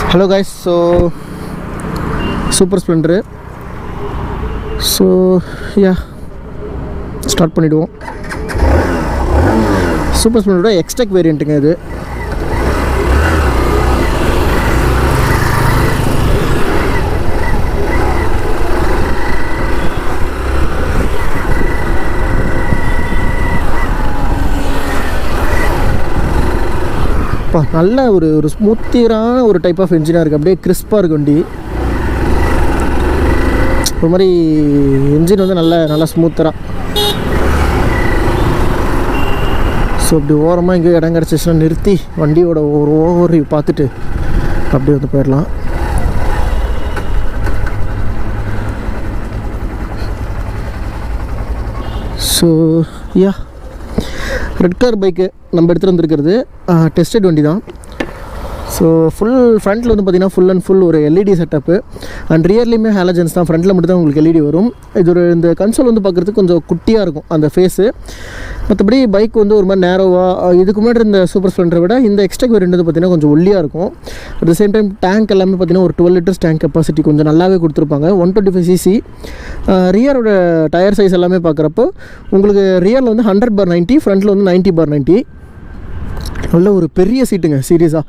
Hello guys, so Super Splendor. So yeah, start பண்ணிடுவோம். Super Splendor X-Tech வேரியண்ட்டுங்க இது. நல்ல ஒரு ஸ்மூத்தியான ஒரு டைப் ஆஃப் என்ஜினாக இருக்குது. அப்படியே கிறிஸ்பாக இருக்குது வண்டி. ஒரு மாதிரி என்ஜின் வந்து நல்லா ஸ்மூத்தராக. ஸோ அப்படி ஓரமாக இங்கே இடம் கிடச்சிச்சுன்னா நிறுத்தி வண்டியோட ஒரு ஓவர் பார்த்துட்டு அப்படியே வந்து போயிடலாம். So yeah, red colour bike நம்ம எடுத்துகிட்டு வந்துருக்கிறது டெஸ்டட் வண்டி தான். ஸோ ஃபுல் ஃப்ரண்ட்டில் வந்து பார்த்திங்கன்னா ஃபுல் அண்ட் ஃபுல் ஒரு எல்இடி செட்டப்பு அண்ட் ரியர்லேயுமே ஹாலஜன்ஸ் தான். ஃப்ரண்ட்டில் மட்டும் தான் உங்களுக்கு எல்இடி வரும். இது ஒரு இந்த கன்சோல் வந்து பார்க்குறதுக்கு கொஞ்சம் குட்டியாக இருக்கும் அந்த ஃபேஸு. மற்றபடி பைக் வந்து ஒரு மாதிரி நேரோவாக, இதுக்கு முன்னாடி இந்த சூப்பர் ஸ்ப்ளெண்டரை விட இந்த எக்ஸ்ட்ரா வேரியண்ட் வந்து பார்த்திங்கன்னா கொஞ்சம் ஒல்லியாக இருக்கும். At the same time tank எல்லாமே பார்த்திங்கன்னா ஒரு 12 லிட்டர்ஸ் டேங்க் கெப்பாசிட்டி கொஞ்சம் நல்லாவே கொடுத்துருப்பாங்க. 125cc. ரியரோட டயர் சைஸ் எல்லாமே பார்க்குறப்போ உங்களுக்கு ரியரில் வந்து 100/90, ஃப்ரண்ட்டில் வந்து 90/90. நல்ல ஒரு பெரிய சீட்டுங்க சீரியஸாக.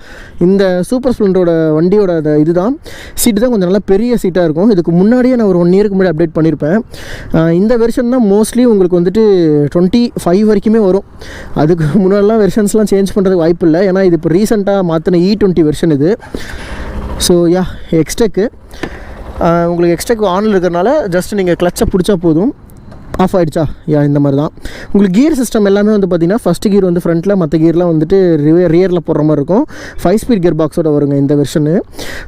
இந்த சூப்பர் ஸ்ப்ளெண்டரோட வண்டியோட இது தான் சீட்டு தான் கொஞ்சம் நல்லா பெரிய சீட்டாக இருக்கும். இதுக்கு முன்னாடியே நான் ஒரு 1 இயருக்கு முன்னாடி அப்டேட் பண்ணியிருப்பேன். இந்த வெர்ஷன் தான் மோஸ்ட்லி உங்களுக்கு வந்துட்டு 25 வரைக்குமே வரும். அதுக்கு முன்னாடிலாம் வெர்ஷன்ஸ்லாம் சேஞ்ச் பண்ணுறதுக்கு வாய்ப்பு இல்லை. ஏன்னா இது இப்போ ரீசெண்டாக மாற்றின E20 வெர்ஷன் இது. ஸோ யா, எக்ஸ்டெக்கு உங்களுக்கு எக்ஸ்டெக் ஆனில் இருக்கிறனால ஜஸ்ட் நீங்கள் கிளச்சை பிடிச்சா போதும். ஆஃப் ஆகிடுச்சா? யா, இந்த மாதிரி தான். உங்களுக்கு கியர் சிஸ்டம் எல்லாமே வந்து பார்த்திங்கன்னா ஃபஸ்ட்டு கியர் வந்து ஃப்ரண்ட்டில், மற்ற கியர்லாம் வந்துட்டு ரியரில் போடுற மாதிரி இருக்கும். 5 ஸ்பீட் கியர் பாக்ஸோட வருங்க இந்த வெர்ஷனு.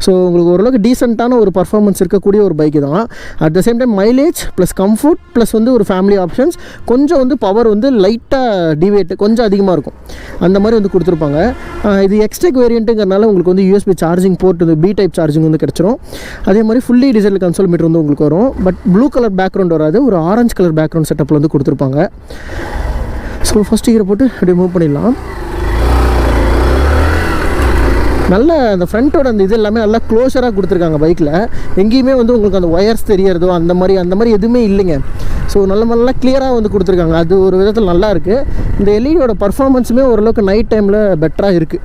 ஸோ உங்களுக்கு ஓரளவுக்கு டீசெண்டான ஒரு பர்ஃபார்மன்ஸ் இருக்கக்கூடிய ஒரு பைக்கு தான். At the same time mileage plus comfort plus வந்து ஒரு ஃபேமிலி ஆப்ஷன்ஸ், கொஞ்சம் வந்து பவர் வந்து லைட்டாக டிவேட் கொஞ்சம் அதிகமாக இருக்கும், அந்த மாதிரி வந்து கொடுத்துருப்பாங்க. இது எக்ஸ்டெக் வேரியண்ட்டுங்கிறனால உங்களுக்கு வந்து USB சார்ஜிங் போர்ட், வந்து B டைப் சார்ஜிங் வந்து கிடச்சிரும். அதே மாதிரி ஃபுல்லி டிஜிட்டல் கன்சோல் மீட்டர் வந்து உங்களுக்கு வரும். பட் ப்ளூ கலர் பேக்ரவுண்ட் வராது, ஒரு ஆரஞ்சு கலர் பேக்ரவுண்ட் செட்டப்பில் வந்து கொடுத்துருப்பாங்க. ஸோ ஃபஸ்ட் கியரை போட்டு அப்படியே மூவ் பண்ணிடலாம். நல்ல அந்த ஃப்ரண்ட்டோட அந்த இது எல்லாமே நல்லா க்ளோஸராக கொடுத்துருக்காங்க பைக்கில். எங்கேயுமே வந்து உங்களுக்கு அந்த ஒயர்ஸ் தெரியறதோ அந்த மாதிரி எதுவுமே இல்லைங்க. ஸோ நல்லா கிளியராக வந்து கொடுத்துருக்காங்க. அது ஒரு விதத்தில் நல்லா இருக்குது. இந்த எல்இடியோட பர்ஃபார்மன்ஸுமே ஓரளவுக்கு நைட் டைமில் பெட்டராக இருக்குது.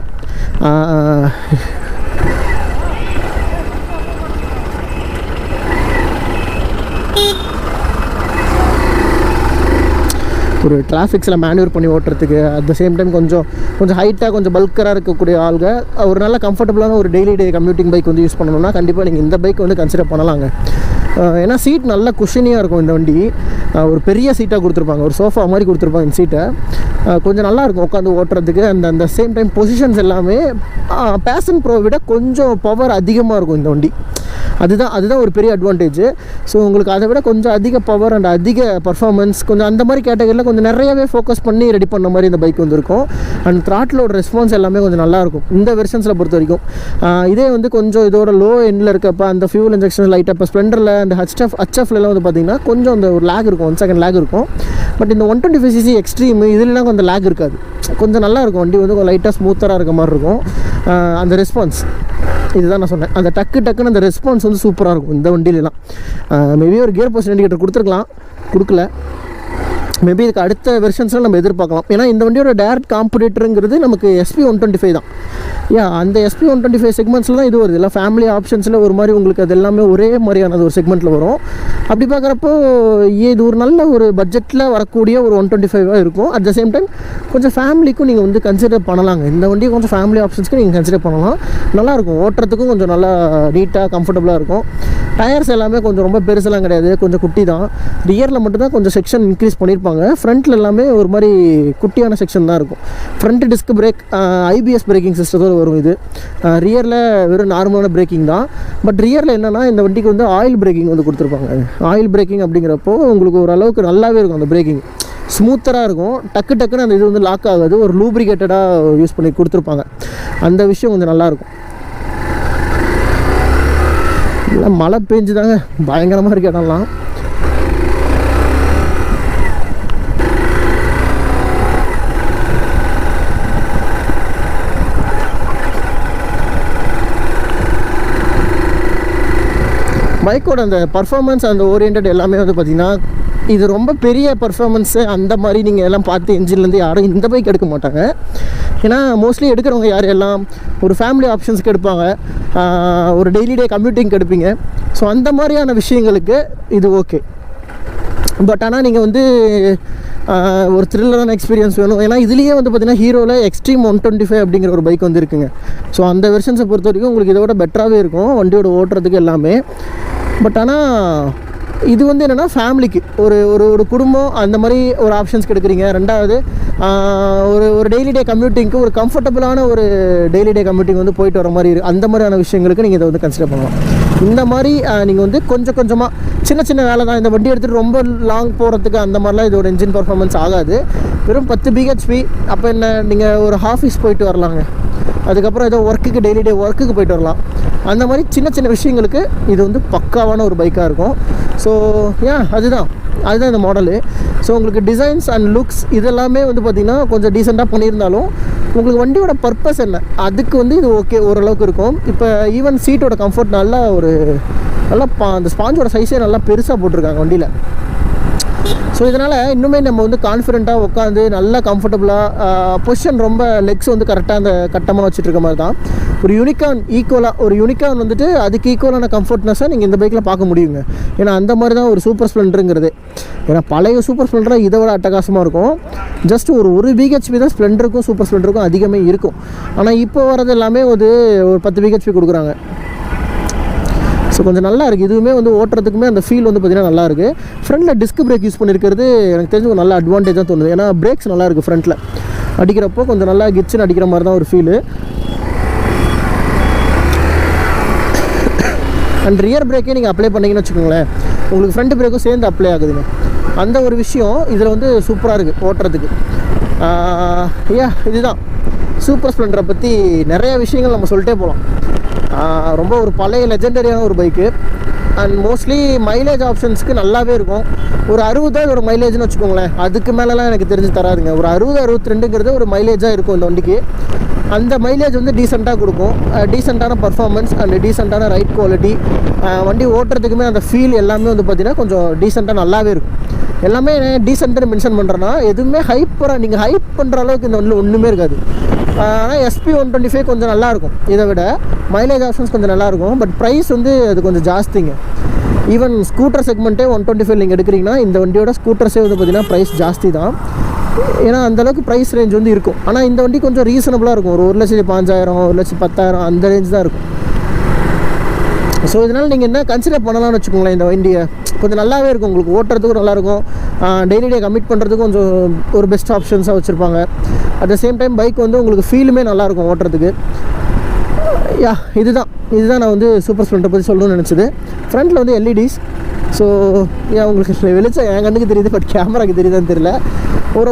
ஒரு டிராஃபிக்ஸில் மேனுவர் பண்ணி ஓட்டுறதுக்கு, அட் த சேம் டைம் கொஞ்சம் ஹைட்டாக கொஞ்சம் பல்கராக இருக்கக்கூடிய ஆளுங்க ஒரு நல்ல கம்ஃபர்டபுளான ஒரு டெய்லி கம்யூட்டிங் பைக் வந்து யூஸ் பண்ணணும்னா கண்டிப்பாக நீங்கள் இந்த பைக் வந்து கன்சிடர் பண்ணலாங்க. ஏன்னா சீட் நல்லா குஷனியாக இருக்கும் இந்த வண்டி. ஒரு பெரிய சீட்டாக கொடுத்துருப்பாங்க, ஒரு சோஃபா மாதிரி கொடுத்துருப்பாங்க இந்த சீட்டை. கொஞ்சம் நல்லாயிருக்கும் உட்காந்து ஓட்டுறதுக்கு. அந்த சேம் டைம் பொசிஷன்ஸ் எல்லாமே பேஷன் ப்ரோ விட கொஞ்சம் பவர் அதிகமாக இருக்கும் இந்த வண்டி. அதுதான் ஒரு பெரிய அட்வான்டேஜ். ஸோ உங்களுக்கு அதை விட கொஞ்சம் அதிக பவர் அண்ட் அதிக பர்ஃபார்மன்ஸ் கொஞ்சம் அந்த மாதிரி கேட்டகரியில் கொஞ்சம் நிறையவே ஃபோக்கஸ் பண்ணி ரெடி பண்ண மாதிரி இந்த பைக் வந்துருக்கும். அண்ட் த்ராட்டிலோட ரெஸ்பான்ஸ் எல்லாமே கொஞ்சம் நல்லாயிருக்கும் இந்த வெர்ஷன்ஸில் பொறுத்த வரைக்கும். இதே வந்து கொஞ்சம் இதோட லோ எண்டில் இருக்கப்போ அந்த ஃபியூல் இன்ஜெக்ஷன் லைட்டாக இப்போ ஸ்ப்ளெண்டரில் அந்த ஹச்எஃப்லாம் வந்து பார்த்திங்கன்னா கொஞ்சம் அந்த ஒரு லேக் இருக்கும், 1 செகண்ட் லேக் இருக்கும். பட் இந்த 125cc எக்ஸ்ட்ரீம் இதுலாம் கொஞ்சம் லேக் இருக்காது. கொஞ்சம் நல்லாயிருக்கும் வண்டி வந்து கொஞ்சம் லைட்டாக ஸ்மூத்தராக இருக்க மாதிரி இருக்கும். அந்த ரெஸ்பான்ஸ் இதுதான் நான் சொன்னேன். அந்த டக்குன்னு அந்த ரெஸ்பான்ஸ் வந்து சூப்பராக இருக்கும் இந்த வண்டியிலலாம். மேபி ஒரு கியர் பொசிஷன் இண்டிகேட்டர் கொடுத்துருக்கலாம், கொடுக்கல. மேபி இதுக்கு அடுத்த வெர்ஷன்ஸில் நம்ம எதிர்பார்க்கலாம். ஏன்னா இந்த வண்டியோட டேரக்ட் காம்படிட்டருங்கிறது நமக்கு SP125 தான். அந்த SP125 செக்மெண்ட்ஸில் தான் இது வருது. இல்லை ஃபேமிலி ஆப்ஷன்ஸில் ஒரு மாதிரி உங்களுக்கு அது எல்லாமே ஒரே மாதிரியானது ஒரு செக்மெண்ட்டில் வரும். அப்படி பார்க்குறப்போ இது ஒரு நல்ல ஒரு பட்ஜெட்டில் வரக்கூடிய ஒரு 125 இருக்கும். அட் த சேம் டைம் கொஞ்சம் ஃபேமிலிக்கும் நீங்கள் வந்து கன்சிடர் பண்ணலாங்க. இந்த வண்டியை கொஞ்சம் ஃபேமிலி ஆப்ஷன்ஸ்க்கு நீங்கள் கன்சிடர் பண்ணலாம். நல்லாயிருக்கும், ஓட்டுறதுக்கும் கொஞ்சம் நல்லா நீட்டாக கம்ஃபர்டபுளாக இருக்கும். டயர்ஸ் எல்லாமே கொஞ்சம் ரொம்ப பெருசெல்லாம் கிடையாது, கொஞ்சம் குட்டி தான். ரியரில் மட்டும்தான் கொஞ்சம் செக்ஷன் இன்க்ரீஸ் பண்ணியிருப்பாங்க. ஃப்ரண்ட்டில் எல்லாமே ஒரு மாதிரி குட்டியான செக்ஷன் தான் இருக்கும். Front disc brake, IBS braking சிஸ்டத்தோடு வரும் இது. ரியரில் வெறும் நார்மலான பிரேக்கிங் தான். பட் ரியரில் என்னென்னா இந்த வண்டிக்கு வந்து ஆயில் பிரேக்கிங் வந்து கொடுத்துருப்பாங்க. ஆயில் பிரேக்கிங் அப்படிங்கிறப்போ உங்களுக்கு ஓரளவுக்கு நல்லாவே இருக்கும். அந்த பிரேக்கிங் ஸ்மூத்தராக இருக்கும். டக்குன்னு அந்த இது வந்து லாக் ஆகாது. ஒரு லூப்ரிகேட்டடாக யூஸ் பண்ணி கொடுத்துருப்பாங்க. அந்த விஷயம் கொஞ்சம் நல்லாயிருக்கும். இல்லை மழை பெஞ்சுதாங்க பயங்கரமாக இருக்கு இடம்லாம். பைக்கோட அந்த பர்ஃபார்மன்ஸ் அந்த ஓரியன்ட் எல்லாமே வந்து பார்த்திங்கன்னா இது ரொம்ப பெரிய பர்ஃபார்மன்ஸு அந்த மாதிரி நீங்கள் எல்லாம் பார்த்து என்ஜின்லேருந்து யாரும் இந்த பைக் எடுக்க மாட்டாங்க. ஏன்னா மோஸ்ட்லி எடுக்கிறவங்க யார் எல்லாம் ஒரு ஃபேமிலி ஆப்ஷன்ஸ்க்கு எடுப்பாங்க, ஒரு டெய்லி டே கம்யூட்டிங்க்கு எடுப்பீங்க. ஸோ அந்த மாதிரியான விஷயங்களுக்கு இது ஓகே. பட் ஆனால் நீங்கள் வந்து ஒரு த்ரில்லரான எக்ஸ்பீரியன்ஸ் வேணும். ஏன்னா இதுலேயே வந்து பார்த்திங்கன்னா ஹீரோவில் எக்ஸ்ட்ரீம் 125 அப்படிங்கிற ஒரு பைக் வந்து இருக்குங்க. ஸோ அந்த வெர்ஷன்ஸை பொறுத்த வரைக்கும் உங்களுக்கு இதை விட பெட்டராகவே இருக்கும் வண்டியோட ஓட்டுறதுக்கு எல்லாமே. பட் ஆனால் இது வந்து என்னென்னா ஃபேமிலிக்கு ஒரு ஒரு ஒரு குடும்பம் அந்த மாதிரி ஒரு ஆப்ஷன்ஸ்க்கு எடுக்கிறீங்க. ரெண்டாவது ஒரு டெய்லி டே கம்யூட்டிங்க்கு ஒரு கம்ஃபர்டபுளான ஒரு டெய்லி டே கம்யூட்டிங் வந்து போயிட்டு வர மாதிரி அந்த மாதிரியான விஷயங்களுக்கு நீங்கள் இதை வந்து கன்சிடர் பண்ணலாம். இந்த மாதிரி நீங்கள் வந்து கொஞ்சம் கொஞ்சமாக சின்ன சின்ன வேலை தான். இந்த வண்டி எடுத்துகிட்டு ரொம்ப லாங் போகிறதுக்கு அந்த மாதிரிலாம் இதோட இன்ஜின் பர்ஃபார்மன்ஸ் ஆகாது. வெறும் 10 bhp. அப்போ என்ன நீங்கள் ஒரு ஆஃபீஸ் போயிட்டு வரலாங்க, அதுக்கப்புறம் ஏதோ ஒர்க்குக்கு டெய்லி டே ஒர்க்குக்கு போயிட்டு வரலாம். அந்த மாதிரி சின்ன சின்ன விஷயங்களுக்கு இது வந்து பக்காவான ஒரு பைக்காக இருக்கும். ஸோ அதுதான் இந்த மாடலு. ஸோ உங்களுக்கு டிசைன்ஸ் அண்ட் லுக்ஸ் இதெல்லாமே வந்து பார்த்திங்கன்னா கொஞ்சம் டீசெண்டாக பண்ணியிருந்தாலும் உங்களுக்கு வண்டியோட பர்பஸ் என்ன அதுக்கு வந்து இது ஓகே ஓரளவுக்கு இருக்கும். இப்போ ஈவன் சீட்டோட கம்ஃபர்ட் நல்லா அந்த ஸ்பாஞ்சோட சைஸே நல்லா பெருசாக போட்டிருக்காங்க வண்டியில். ஸோ இதனால் இன்னுமே நம்ம வந்து கான்ஃபிடெண்ட்டாக உட்காந்து நல்லா கம்ஃபர்டபுளாக பொசிஷன் ரொம்ப லெக்ஸ் வந்து கரெக்டாக அந்த கட்டமாக வச்சுட்டு இருக்க மாதிரி தான். ஒரு யூனிகார்ன் வந்துட்டு அதுக்கு ஈக்குவலான கம்ஃபர்ட்னஸை நீங்கள் இந்த பைக்கில் பார்க்க முடியுங்க. ஏன்னா அந்த மாதிரி தான் ஒரு சூப்பர் ஸ்ப்ளெண்டருங்கிறது. ஏன்னா பழைய சூப்பர் ஸ்ப்ளெண்டராக இதை விட அட்டகாசமாக இருக்கும். ஜஸ்ட் ஒரு bhp தான் ஸ்ப்ளெண்டருக்கும் சூப்பர் ஸ்ப்ளெண்டருக்கும் அதிகமே இருக்கும். ஆனால் இப்போ வரது எல்லாமே ஒரு 10 bhp கொடுக்குறாங்க. ஸோ கொஞ்சம் நல்லா இருக்குது. இதுவுமே வந்து ஓட்டுறதுக்குமே அந்த ஃபீல் வந்து பார்த்திங்கன்னா நல்லாயிருக்கு. ஃப்ரண்ட்டில் டிஸ்க் பிரேக் யூஸ் பண்ணியிருக்கிறது எனக்கு தெரிஞ்சு ஒரு நல்ல அட்வான்டேஜாக தோணுது. ஏன்னா பிரேக்ஸ் நல்லாயிருக்கு ஃப்ரண்ட்டில் அடிக்கிறப்போ கொஞ்சம் நல்லா கிட்ஸ்ன்னு அடிக்கிற மாதிரி தான் ஒரு ஃபீலு. அண்ட் ரியர் பிரேக்கே நீங்கள் அப்ளை பண்ணிங்கன்னு வச்சுக்கோங்களேன், உங்களுக்கு ஃப்ரண்ட் பிரேக்கும் சேர்ந்து அப்ளை ஆகுதுங்க. அந்த ஒரு விஷயம் இதில் வந்து சூப்பராக இருக்குது ஓட்டுறதுக்கு. இதுதான் சூப்பர் ஸ்ப்ளெண்டரை பற்றி நிறைய விஷயங்கள் நம்ம சொல்லிட்டே போகலாம். ரொம்ப ஒரு பழைய லெஜெண்டரியான ஒரு பைக்கு. அண்ட் மோஸ்ட்லி மைலேஜ் ஆப்ஷன்ஸ்க்கு நல்லாவே இருக்கும். ஒரு 60 தான் ஒரு மைலேஜ்னு வச்சுக்கோங்களேன். அதுக்கு மேலெலாம் எனக்கு தெரிஞ்சு தராதுங்க. ஒரு 60-62ங்கிறது ஒரு மைலேஜாக இருக்கும் இந்த வண்டிக்கு. அந்த மைலேஜ் வந்து டீசெண்டாக கொடுக்கும். டீசெண்டான பர்ஃபார்மன்ஸ் அண்ட் டீசெண்டான ரைட் குவாலிட்டி. வண்டி ஓட்டுறதுக்குமே அந்த ஃபீல் எல்லாமே வந்து பார்த்திங்கன்னா கொஞ்சம் டீசெண்டாக நல்லாவே இருக்கும். எல்லாமே டீசெண்டாக மென்ஷன் பண்ணுறேன்னா எதுவுமே நீங்கள் ஹைப் பண்ணுற அளவுக்கு இந்த வண்டியில் ஒன்றுமே இருக்காது. ஆனால் SP 125 கொஞ்சம் நல்லாயிருக்கும். இதை விட மைலேஜ் ஆப்ஷன்ஸ் கொஞ்சம் நல்லாயிருக்கும். பட் ப்ரைஸ் வந்து அது கொஞ்சம் ஜாஸ்திங்க. ஈவன் ஸ்கூட்டர் செக்மெண்ட்டே 125 நீங்கள் எடுக்கிறீங்கன்னா இந்த வண்டியோட ஸ்கூட்டர்ஸே வந்து பார்த்திங்கன்னா ப்ரைஸ் ஜாஸ்தி தான். ஏன்னா அந்தளவுக்கு ப்ரைஸ் ரேஞ்ச் வந்து இருக்கும். ஆனால் இந்த வண்டி கொஞ்சம் ரீசனபுளாக இருக்கும். ஒரு 1,05,000 1,10,000 அந்த ரேஞ்ச் தான் இருக்கும். ஸோ இதனால் நீங்கள் என்ன கன்சிடர் பண்ணலாம்னு வச்சுக்கோங்களேன். இந்த வண்டியை கொஞ்சம் நல்லாவே இருக்கும், உங்களுக்கு ஓட்டுறதுக்கும் நல்லாயிருக்கும். டெய்லி டே கமிட் பண்ணுறதுக்கும் கொஞ்சம் ஒரு பெஸ்ட் ஆப்ஷன்ஸாக வச்சுருப்பாங்க. At the same time bike வந்து உங்களுக்கு ஃபீலுமே நல்லாயிருக்கும் ஓட்டுறதுக்கு. இதுதான் நான் வந்து சூப்பர் ஸ்ப்ளெண்டரை பற்றி சொல்லணும்னு நினச்சது. ஃப்ரண்ட்டில் வந்து LEDs. ஸோ உங்களுக்கு வெளிச்சம் என் கண்ணுக்கு தெரியுது, பட் கேமராக்கு தெரியுதான்னு தெரியல. ஒரு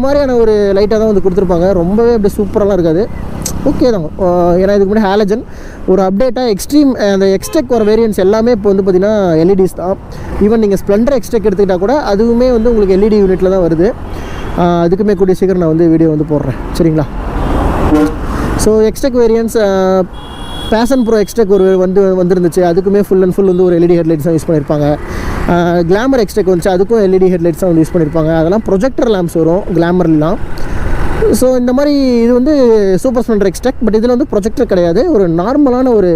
மாதிரியான ஒரு லைட்டாக தான் வந்து கொடுத்துருப்பாங்க. ரொம்பவே அப்படி சூப்பராலாம் இருக்காது, ஓகே தான். ஏன்னா இதுக்கு முன்னாடி ஹாலஜன் ஒரு அப்டேட்டாக எக்ஸ்ட்ரீம் அந்த எக்ஸ்டெக் வர வேரியன்ட்ஸ் எல்லாமே இப்போ வந்து பார்த்திங்கன்னா LEDs தான். ஈவன் நீங்கள் ஸ்ப்ளெண்டர் எக்ஸ்டெக் எடுத்துக்கிட்டால் கூட அதுவுமே வந்து உங்களுக்கு LED யூனிட்டில் தான் வருது. அதுக்குமே கூடிய சீக்கிரம் நான் வந்து வீடியோ வந்து போடுறேன், சரிங்களா? So Xtec variants Passion Pro Xtec வந்துருந்துச்சு. அதுக்குமே ஃபுல் அண்ட் ஃபுல் வந்து ஒரு LED ஹெட்லைட்ஸ் தான் யூஸ் பண்ணியிருப்பாங்க. கிளாமர் எக்ஸ்டெக் வந்துச்சு, அதுக்கும் LED ஹெட்லைட்ஸ் தான் வந்து யூஸ் பண்ணியிருப்பாங்க. அதெல்லாம் ப்ரொஜெக்டர் லேம்ப்ஸ் வரும் கிளாமர்லாம். ஸோ இந்த மாதிரி இது வந்து சூப்பர் ஸ்ப்ளெண்டர் எக்ஸ்டெக். பட் இதில் வந்து ப்ரொஜெக்டர் கிடையாது, ஒரு நார்மலான ஒரு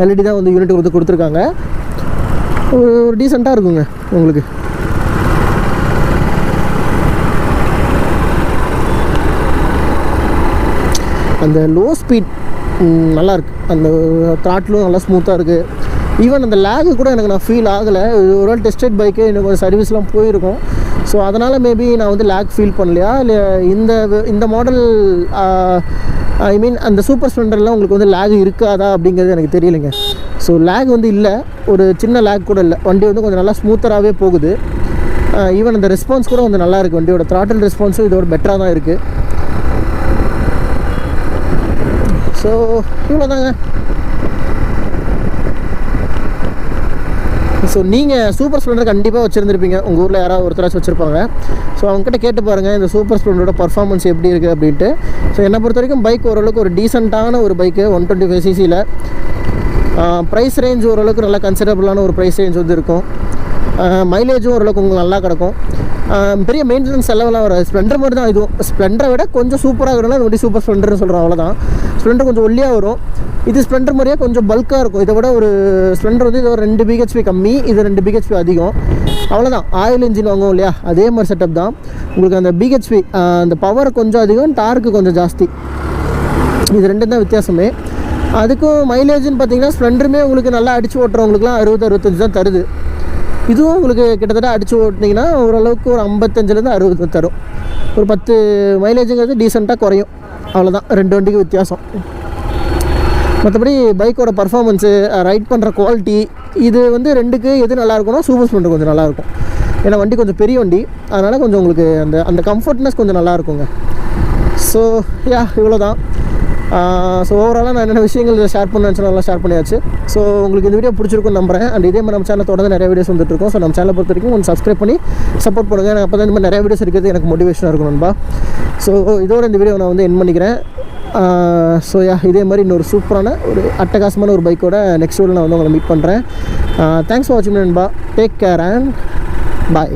LED தான் வந்து யூனிட் வந்து கொடுத்துருக்காங்க. ஒரு டீசெண்டாக இருக்குங்க உங்களுக்கு. அந்த லோ ஸ்பீட் நல்லாயிருக்கு, அந்த த்ராட்லும் நல்லா ஸ்மூத்தாக இருக்குது. ஈவன் அந்த லேகு கூட எனக்கு நான் ஃபீல் ஆகலை. ஒரு நாள் டெஸ்டட் பைக்கு எனக்கு கொஞ்சம் சர்வீஸ்லாம் போயிருக்கும். ஸோ அதனால் மேபி நான் வந்து லேக் ஃபீல் பண்ணலையா, இல்லை இந்த மாடல் ஐ மீன் அந்த சூப்பர் ஸ்ப்ளெண்டர்லாம் உங்களுக்கு வந்து லேக் இருக்காதா அப்படிங்கிறது எனக்கு தெரியலைங்க. ஸோ லேக் வந்து இல்லை, ஒரு சின்ன லேக் கூட இல்லை. வண்டி வந்து கொஞ்சம் நல்லா ஸ்மூத்தராகவே போகுது. ஈவன் அந்த ரெஸ்பான்ஸ் கூட வந்து நல்லா இருக்குது. வண்டியோட த்ராட்டில் ரெஸ்பான்ஸும் இதோட பெட்டராக தான் இருக்குது. ஸோ இவ்வளோதாங்க. ஸோ நீங்கள் சூப்பர் ஸ்ப்ளெண்டர் கண்டிப்பாக வச்சுருந்துருப்பீங்க, உங்கள் ஊரில் யாராவது ஒருத்தராச்சும் வச்சுருப்பாங்க. ஸோ அவங்ககிட்ட கேட்டு பாருங்கள் இந்த சூப்பர் ஸ்ப்ளெண்டரோட பர்ஃபார்மன்ஸ் எப்படி இருக்குது அப்படின்ட்டு. ஸோ என்னை பொறுத்த வரைக்கும் பைக் ஓரளவுக்கு ஒரு டீசெண்டான ஒரு பைக்கு 125cc. ப்ரைஸ் ரேஞ்ச் ஓரளவுக்கு நல்லா கன்சிடரபுளான ஒரு ப்ரைஸ் ரேஞ்ச் வந்து இருக்கும். மைலேஜும் ஓரளவுக்கு உங்களுக்கு நல்லா கிடக்கும். பெரிய மெயின்டெனன்ஸ் செலவெல்லாம் வராது. ஸ்ப்ளெண்டர் மாதிரி தான் இதுவும். ஸ்ப்ளெண்டரை விட கொஞ்சம் சூப்பராக இருக்கணும். அது வண்டி சூப்பர் ஸ்ப்ளெண்டர்னு சொல்கிறோம், அவ்வளோதான். ஸ்ப்ளெண்டர் கொஞ்சம் ஒல்லியாக வரும். இது ஸ்ப்ளெண்டர் மாதிரியே கொஞ்சம் பல்காக இருக்கும். இதை விட ஒரு ஸ்ப்ளெண்டர் வந்து இது ஒரு 2 BHP கம்மி, இது 2 BHP அதிகம், அவ்வளோதான். ஆயில் இன்ஜின் வாங்குவோம் இல்லையா, அதே மாதிரி செட்டப் தான். உங்களுக்கு அந்த BHP அந்த பவர் கொஞ்சம் அதிகம், டார்க்கு கொஞ்சம் ஜாஸ்தி. இது 2 தான் வித்தியாசமே. அதுக்கும் மைலேஜ்னு பார்த்தீங்கன்னா ஸ்ப்ளெண்டருமே உங்களுக்கு நல்லா அடித்து ஓட்டுறவங்களுக்குலாம் 60-65 தான் தருது. இதுவும் உங்களுக்கு கிட்டத்தட்ட அடித்து ஓட்டினீங்கன்னா ஓரளவுக்கு ஒரு 55லேருந்து 60 தரும். ஒரு 10 மைலேஜுங்கிறது டீசெண்டாக குறையும், அவ்வளோதான் 2 வண்டிக்கு வித்தியாசம். மற்றபடி பைக்கோட பர்ஃபார்மன்ஸு, ரைட் பண்ணுற குவாலிட்டி, இது வந்து 2க்கு எது நல்லா இருக்கும்னா சூப்பர் ஸ்ப்ளெண்டர் கொஞ்சம் நல்லாயிருக்கும். ஏன்னா வண்டி கொஞ்சம் பெரிய வண்டி, அதனால் கொஞ்சம் உங்களுக்கு அந்த கம்ஃபர்ட்னஸ் கொஞ்சம் நல்லா இருக்குங்க. ஸோ இவ்வளோ தான். ஸோ ஓவராலாக நான் என்னென்ன விஷயங்கள் ஷேர் பண்ண நினச்சா நல்லா ஷேர் பண்ணியாச்சு. ஸோ உங்களுக்கு இந்த வீடியோ பிடிச்சிருக்குன்னு நம்புறேன். அண்ட் இதே மாதிரி நம்ம சேனல் தொடர்ந்து நிறைய வீடியோஸ் வந்துட்டுருக்கோம். ஸோ நம்ம சேனலை பொறுத்த வரைக்கும் கொஞ்சம் சப்ஸ்கிரைப் பண்ணி சப்போர்ட் பண்ணுங்கள். எனக்கு அப்போ தான் இந்த மாதிரி நிறைய வீடியோஸ் இருக்கிறது எனக்கு மோட்டிவேஷனாக இருக்கும் நண்பா. ஸோ இதோட இந்த வீடியோ நான் வந்து எண்ட் பண்ணிக்கிறேன். ஸோ இதே மாதிரி இன்னொரு சூப்பரான ஒரு அட்டகாசமான ஒரு பைக்கோட நெக்ஸ்ட் வீடியோ நான் வந்து உங்களை மீட் பண்ணுறேன். தேங்க்ஸ் ஃபார் வாட்சிங் நண்பா. Take care and bye.